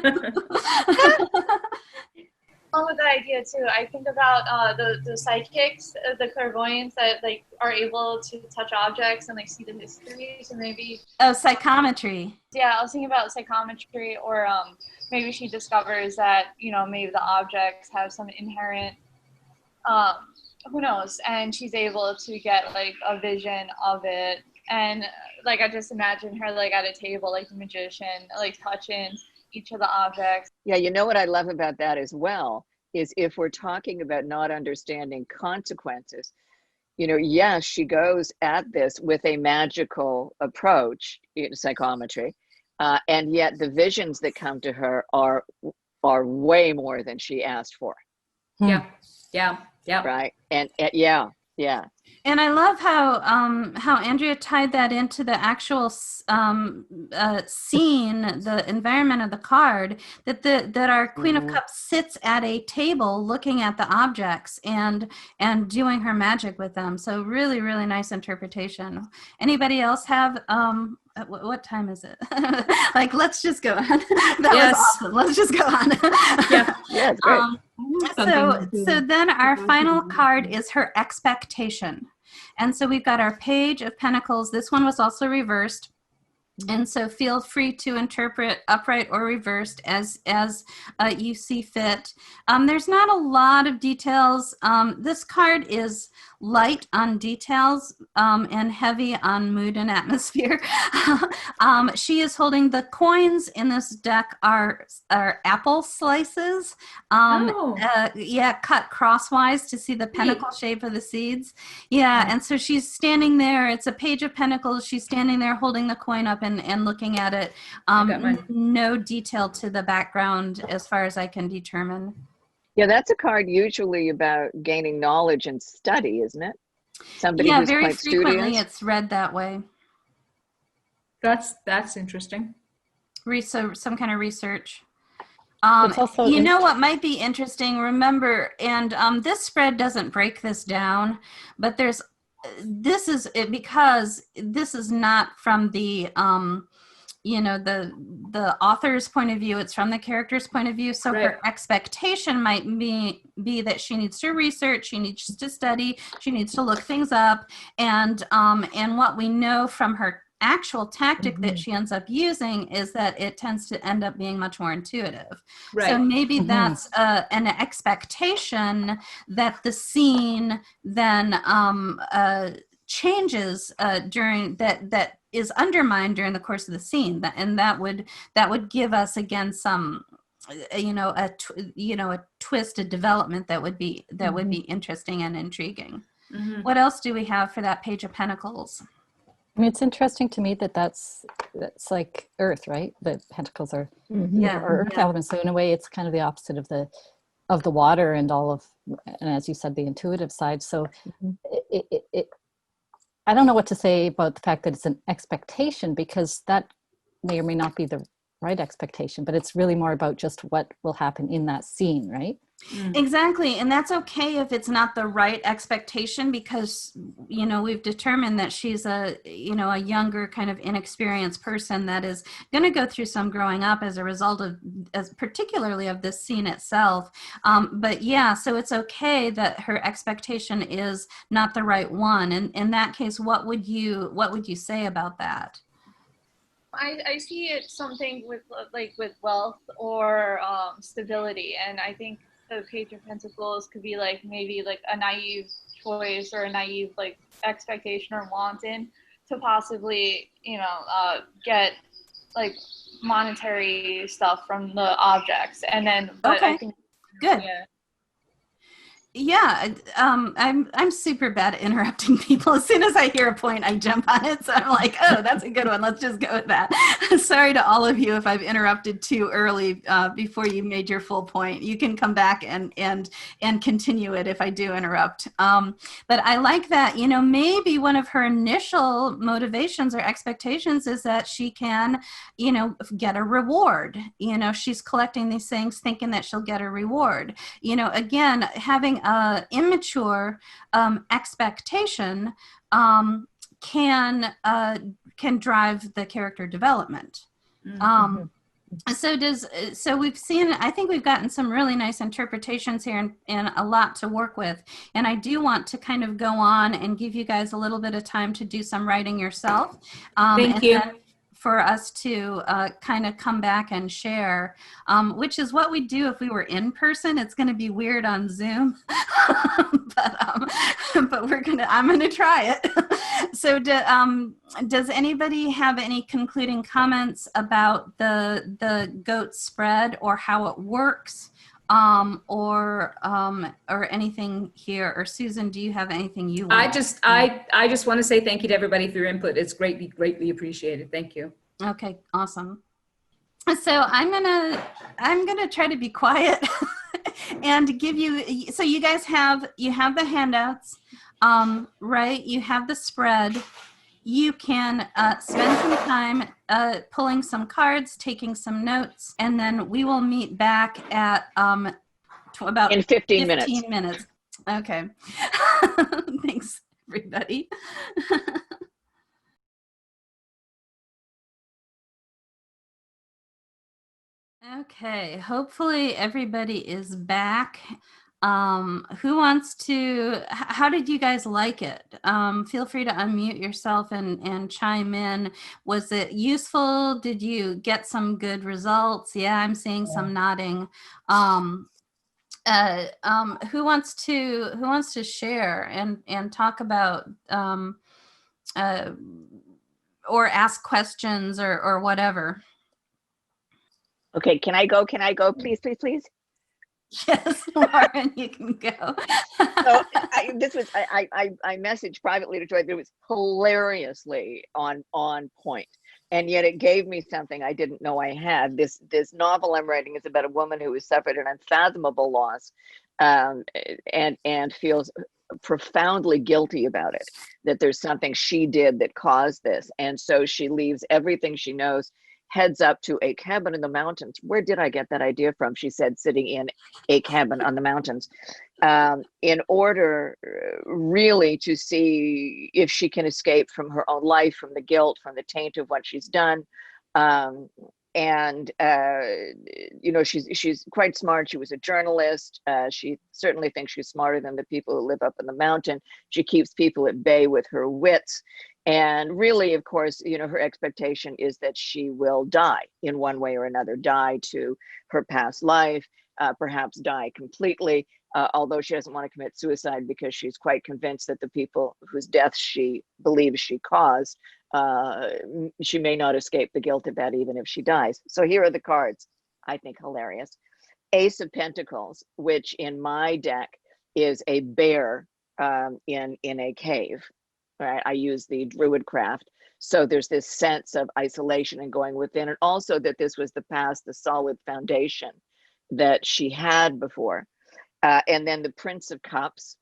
Along with that idea too, I think about the psychics, the clairvoyants that are able to touch objects and see the histories, and maybe psychometry. Yeah, I was thinking about psychometry, or maybe she discovers that maybe the objects have some inherent who knows, and she's able to get a vision of it And like I just imagine her like at a table, like the magician, like touching each of the objects. Yeah, you know what I love about that as well is if we're talking about not understanding consequences, you know, yes, she goes at this with a magical approach in psychometry, and yet the visions that come to her are way more than she asked for. Yeah. Right. And yeah. And I love how Andrea tied that into the actual scene, the environment of the card. That our Queen of Cups sits at a table looking at the objects and doing her magic with them. So really, really nice interpretation. Anybody else have? What time is it? Like, let's just go on. That was awesome. Let's just go on. Yeah, it's great. So then our final card is her expectation. And so we've got our Page of Pentacles. This one was also reversed. And so feel free to interpret upright or reversed as you see fit. There's not a lot of details. This card is light on details and heavy on mood and atmosphere. She is holding the coins in this deck are apple slices. Cut crosswise to see the pentacle shape of the seeds. And so she's standing there. It's a Page of Pentacles. She's standing there holding the coin up and looking at it. No detail to the background as far as I can determine. Yeah, that's a card usually about gaining knowledge and study, isn't it? Somebody who's very quite frequently studious. It's read that way. That's interesting. Some kind of research. Also you know what might be interesting? Remember, and this spread doesn't break this down, but this is it because this is not from the the author's point of view. It's from the character's point of view. So her expectation might be that she needs to research, she needs to study, she needs to look things up, and what we know from her actual tactic that she ends up using is that it tends to end up being much more intuitive. So maybe that's an expectation that the scene then changes during that is undermined during the course of the scene, and that would give us again some a twist, a development that would be interesting and intriguing. What else do we have for that Page of Pentacles? I mean, it's interesting to me that's like Earth, right? The pentacles are Earth elements. So in a way, it's kind of the opposite of the water and all of, and as you said, the intuitive side. So I don't know what to say about the fact that it's an expectation, because that may or may not be the right expectation, but it's really more about just what will happen in that scene, right? Exactly. And that's okay if it's not the right expectation, because, we've determined that she's a younger kind of inexperienced person that is going to go through some growing up as a result of, particularly of this scene itself. So it's okay that her expectation is not the right one. And in that case, what would you say about that? I see it something with wealth or stability, and I think the Page of Pentacles could be like maybe like a naive choice or a naive like expectation or wanting to possibly get like monetary stuff from the objects, and then I think good. I'm super bad at interrupting people. As soon as I hear a point, I jump on it. So I'm like, oh, that's a good one. Let's just go with that. Sorry to all of you if I've interrupted too early before you made your full point. You can come back and continue it if I do interrupt. But I like that, maybe one of her initial motivations or expectations is that she can, get a reward. She's collecting these things thinking that she'll get a reward. Again, having immature expectation can drive the character development. So we've seen, I think we've gotten some really nice interpretations here and a lot to work with. And I do want to kind of go on and give you guys a little bit of time to do some writing yourself. Thank you. For us to kind of come back and share, which is what we do if we were in person. It's going to be weird on Zoom, but I'm going to try it. So does anybody have any concluding comments about the goat spread or how it works, or anything here? Or Susan, do you have anything you want? I just want to say thank you to everybody for your input. It's greatly appreciated. Thank you. Okay, awesome. So I'm gonna try to be quiet and give you. So you guys have the handouts, right? You have the spread. You can spend some time pulling some cards, taking some notes, and then we will meet back at about in 15 minutes. minutes. Okay. Thanks, everybody. Okay, hopefully everybody is back. Who wants to, how did you guys like it? Feel free to unmute yourself and chime in. Was it useful? Did you get some good results? Yeah, I'm seeing some nodding. Who wants to share and talk about or ask questions or whatever? Okay, can I go? Can I go? Please, please, please. Yes, Lauren, you can go. So I messaged privately to Joy, but it was hilariously on point, and yet it gave me something I didn't know I had. This novel I'm writing is about a woman who has suffered an unfathomable loss, and feels profoundly guilty about it. That there's something she did that caused this, and so she leaves everything she knows, heads up to a cabin in the mountains. Where did I get that idea from? She said, sitting in a cabin on the mountains, in order really to see if she can escape from her own life, from the guilt, from the taint of what she's done. She's quite smart. She was a journalist. She certainly thinks she's smarter than the people who live up in the mountain. She keeps people at bay with her wits. And really, of course, her expectation is that she will die in one way or another, die to her past life, perhaps die completely, although she doesn't want to commit suicide because she's quite convinced that the people whose deaths she believes she caused, she may not escape the guilt of that even if she dies. So here are the cards, I think hilarious. Ace of Pentacles, which in my deck is a bear in a cave. Right? I use the druid craft. So there's this sense of isolation and going within, and also that this was the past, the solid foundation that she had before. And then the Prince of Cups,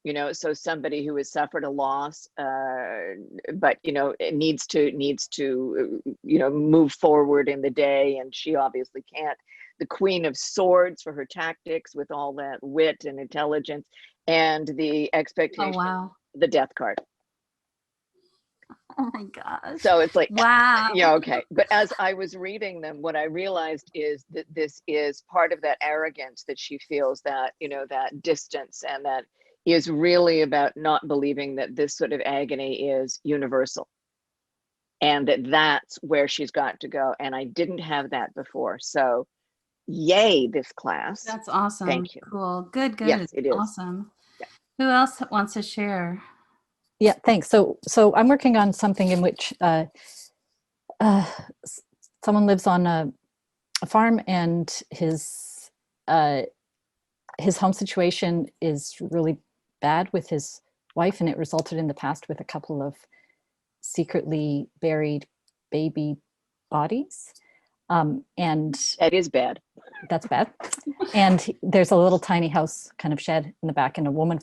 so somebody who has suffered a loss, but it needs to move forward in the day, and she obviously can't. The Queen of Swords for her tactics with all that wit and intelligence, and the expectation. Oh, wow. The Death card. Oh my gosh. So it's like, wow. Okay. But as I was reading them, what I realized is that this is part of that arrogance that she feels, that, that distance, and that is really about not believing that this sort of agony is universal, and that's where she's got to go. And I didn't have that before. So yay, this class. That's awesome. Thank you. Cool. Good. Yes, it is. Awesome. Yeah. Who else wants to share? Yeah, thanks. So I'm working on something in which someone lives on a farm, and his home situation is really bad with his wife, and it resulted in the past with a couple of secretly buried baby bodies. And that is bad. That's bad. And there's a little tiny house kind of shed in the back, and a woman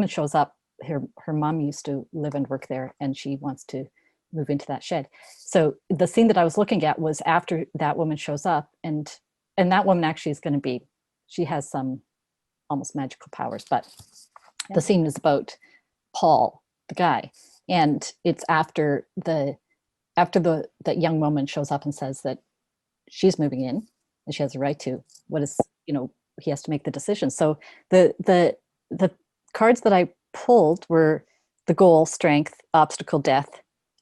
shows up. Her mom used to live and work there, and she wants to move into that shed. So the scene that I was looking at was after that woman shows up, and that woman actually is going to be, she has some almost magical powers, but the scene is about Paul, the guy, and it's after that young woman shows up and says that she's moving in and she has a right to. He has to make the decision. So the cards that I pulled were the goal, strength, obstacle, death,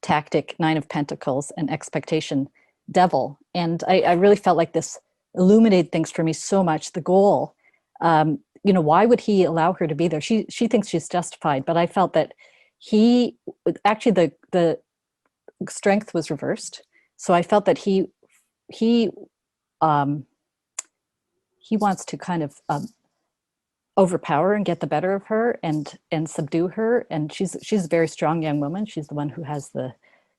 tactic, 9 of Pentacles, and expectation, devil. And I really felt like this illuminated things for me so much. The goal, why would he allow her to be there? She thinks she's justified, but I felt that he actually the strength was reversed. So I felt that he wants to kind of overpower and get the better of her and subdue her. And she's a very strong young woman. She's the one who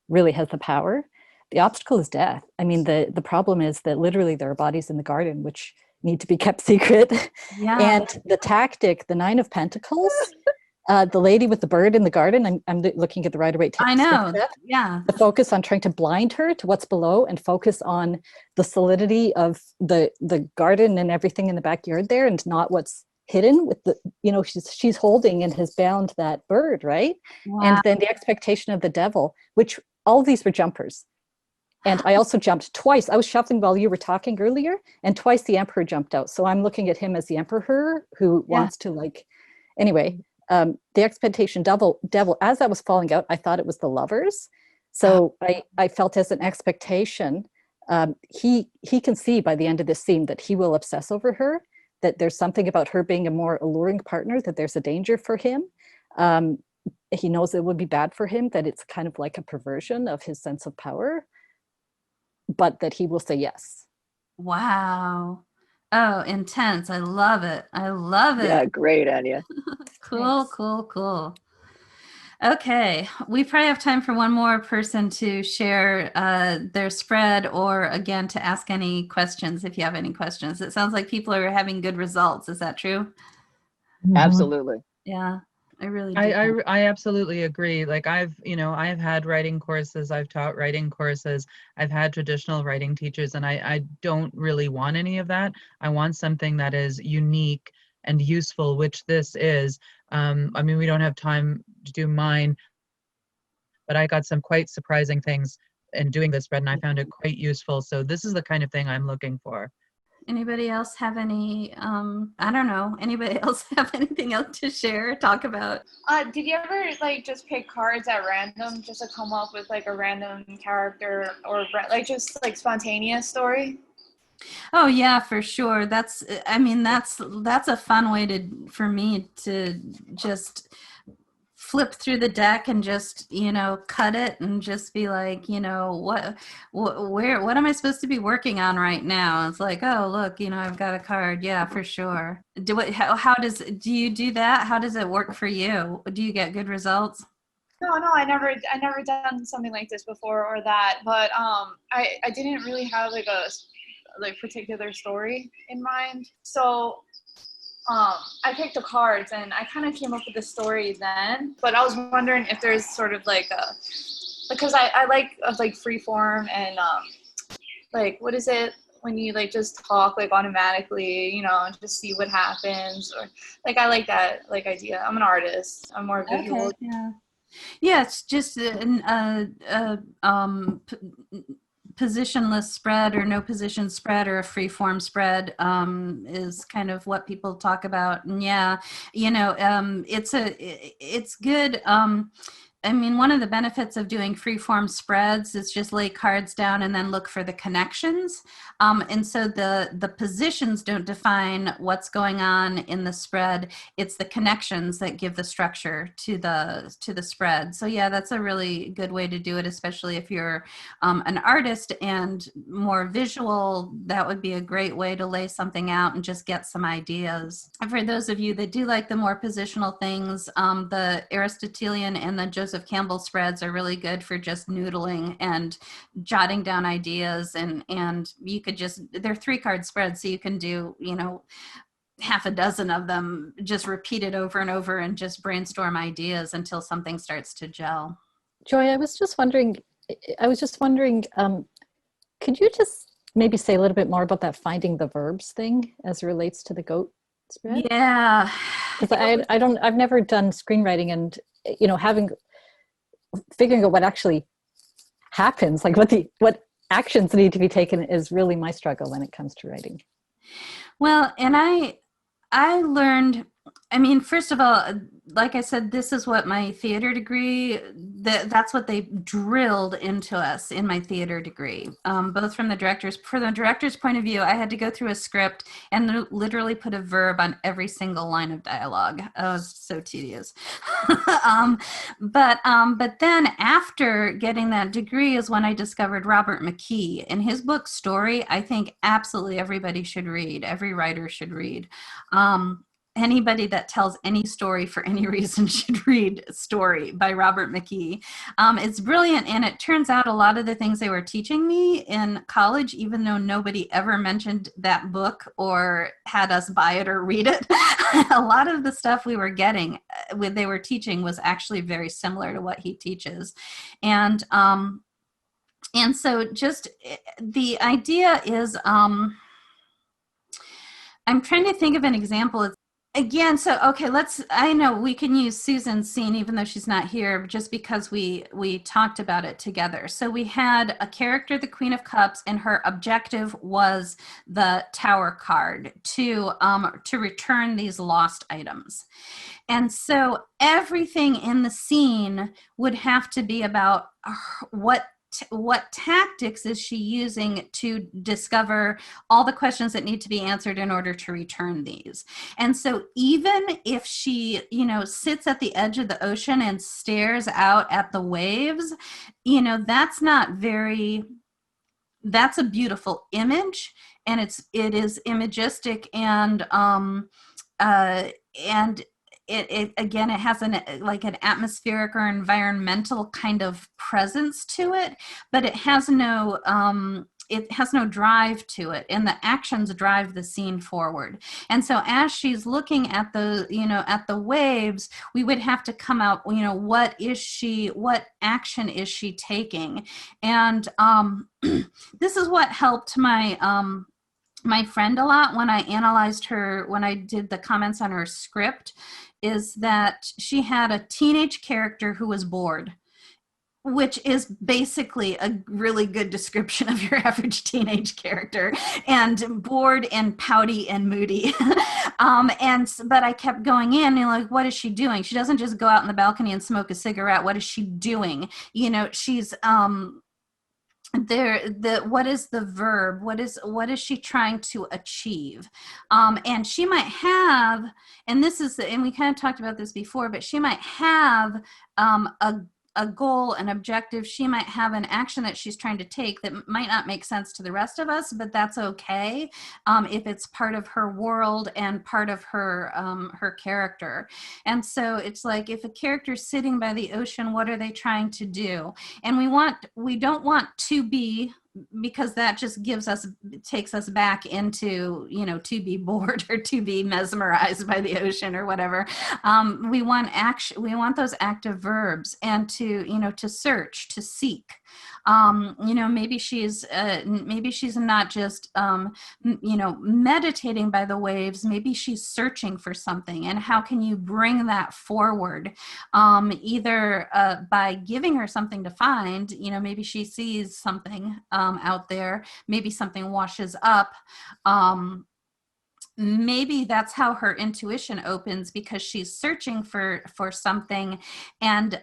really has the power. The obstacle is death. I mean, the problem is that literally there are bodies in the garden which need to be kept secret. Yeah. And the tactic, the 9 of Pentacles, the lady with the bird in the garden, I'm looking at the Rider-Waite. I know. Yeah. The focus on trying to blind her to what's below and focus on the solidity of the garden and everything in the backyard there, and not what's hidden with the, she's holding and has bound that bird, right? Wow. And then the expectation of the devil, which all of these were jumpers. And I also jumped twice. I was shuffling while you were talking earlier, and twice the emperor jumped out. So I'm looking at him as the emperor who wants to anyway, the expectation devil, as that was falling out, I thought it was the lovers. So I felt as an expectation, he can see by the end of this scene that he will obsess over her, that there's something about her being a more alluring partner, that there's a danger for him. He knows it would be bad for him, that it's kind of like a perversion of his sense of power, but that he will say yes. Wow. Oh, intense. I love it. I love it. Yeah, great, Anya. Cool, cool. Okay, we probably have time for one more person to share their spread, or again, to ask any questions if you have any questions. It sounds like people are having good results. Is that true? Absolutely. Yeah, I really do. I absolutely agree. Like I've had writing courses, I've taught writing courses, I've had traditional writing teachers, and I don't really want any of that. I want something that is unique and useful, which this is. I mean, we don't have time to do mine, but I got some quite surprising things in doing this spread, and I found it quite useful. So this is the kind of thing I'm looking for. Anybody else have any, I don't know, anybody else have anything else to share, talk about? Did you ever just pick cards at random just to come up with a random character, or just spontaneous story? Oh yeah, for sure. That's a fun way for me to just flip through the deck and just, cut it and just be like, what am I supposed to be working on right now? It's like, oh, look, I've got a card. Yeah, for sure. Do you do that? How does it work for you? Do you get good results? No, I never done something like this before or that, but I didn't really have a particular story in mind. So I picked the cards and I kind of came up with the story then, but I was wondering if there's sort of because I like free form and what is it when you just talk automatically, and just see what happens, or I like that idea. I'm an artist. I'm more visual. Okay, yeah, it's just positionless spread or no position spread or a free form spread is kind of what people talk about. And yeah, it's good. One of the benefits of doing free form spreads is just lay cards down and then look for the connections. And so the positions don't define what's going on in the spread. It's the connections that give the structure to the spread. So yeah, that's a really good way to do it, especially if you're an artist and more visual. That would be a great way to lay something out and just get some ideas. For those of you that do like the more positional things, the Aristotelian and the Joseph Campbell spreads are really good for just noodling and jotting down ideas, and you could they're 3-card spreads, so you can do half a dozen of them, just repeat it over and over and just brainstorm ideas until something starts to gel. Joy, I was just wondering, could you just maybe say a little bit more about that finding the verbs thing as it relates to the goat spread? Yeah, because I've never done screenwriting, and figuring out what actually happens, what actions need to be taken, is really my struggle when it comes to writing. Well, and I learned, first of all, like I said, this is what my theater degree that's what they drilled into us in my theater degree, both from the director's point of view. I had to go through a script and literally put a verb on every single line of dialogue. It was so tedious. But then after getting that degree is when I discovered Robert McKee, and his book Story. I think absolutely everybody should read. Every writer should read. Anybody that tells any story for any reason should read Story by Robert McKee. It's brilliant, and it turns out a lot of the things they were teaching me in college, even though nobody ever mentioned that book or had us buy it or read it, a lot of the stuff we were getting, they were teaching, was actually very similar to what he teaches. And so just the idea is, I'm trying to think of an example. Again, so, okay, I know we can use Susan's scene, even though she's not here, just because we talked about it together. So we had a character, the Queen of Cups, and her objective was the Tower card to return these lost items. And so everything in the scene would have to be about what tactics is she using to discover all the questions that need to be answered in order to return these. And so even if she, sits at the edge of the ocean and stares out at the waves, that's a beautiful image, and it is imagistic, and it again, it has an atmospheric or environmental kind of presence to it, but it has no drive to it, and the actions drive the scene forward. And so as she's looking at the waves, we would have to come out, what action is she taking? And this is what helped my friend a lot when I analyzed her, when I did the comments on her script, is that she had a teenage character who was bored, which is basically a really good description of your average teenage character, and bored and pouty and moody. But I kept going in and what is she doing? She doesn't just go out on the balcony and smoke a cigarette. What is she doing? She's, what is the verb? What is she trying to achieve? And she might have, and we kind of talked about this before, but she might have a goal, an objective. She might have an action that she's trying to take that might not make sense to the rest of us, but that's okay if it's part of her world and part of her character. And so it's like, if a character's sitting by the ocean, what are they trying to do? And we don't want to be, because that just takes us back into, to be bored or to be mesmerized by the ocean or whatever. We want action. We want those active verbs, and to search, to seek. Maybe she's not just, meditating by the waves. Maybe she's searching for something. And how can you bring that forward? Either by giving her something to find, maybe she sees something out there, maybe something washes up. Maybe that's how her intuition opens, because she's searching for something, and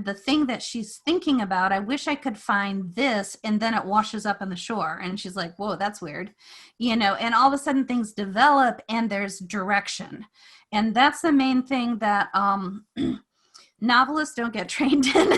the thing that she's thinking about, I wish I could find this, and then it washes up on the shore, and she's like, whoa, that's weird, and all of a sudden things develop and there's direction. And that's the main thing that novelists don't get trained in,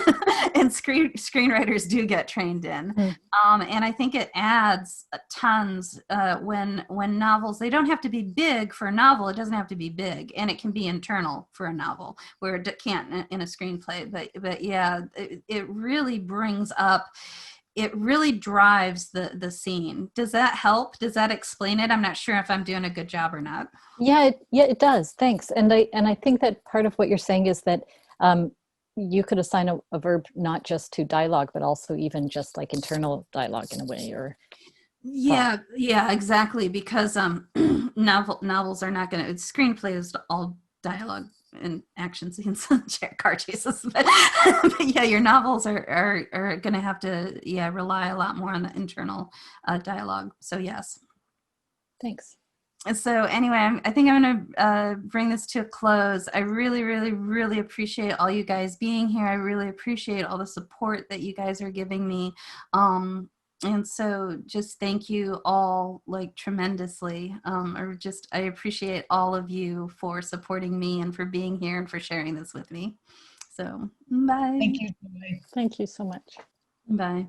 and screenwriters do get trained in. And I think it adds tons when novels, they don't have to be big for a novel. It doesn't have to be big, and it can be internal for a novel, where it can't in a screenplay. But yeah, it really brings up, it really drives the scene. Does that help? Does that explain it? I'm not sure if I'm doing a good job or not. Yeah, it does. Thanks. And I think that part of what you're saying is that you could assign a verb not just to dialogue, but also even just like internal dialogue in a way, or yeah, exactly. Because novels are not going to, screenplay is all dialogue and action scenes and car chases. But yeah, your novels are going to have to rely a lot more on the internal dialogue. So yes. Thanks. So anyway, I think I'm going to bring this to a close. I really, really, really appreciate all you guys being here. I really appreciate all the support that you guys are giving me. And so just thank you all like tremendously. I appreciate all of you for supporting me and for being here and for sharing this with me. So bye. Thank you, Joy. Thank you so much. Bye.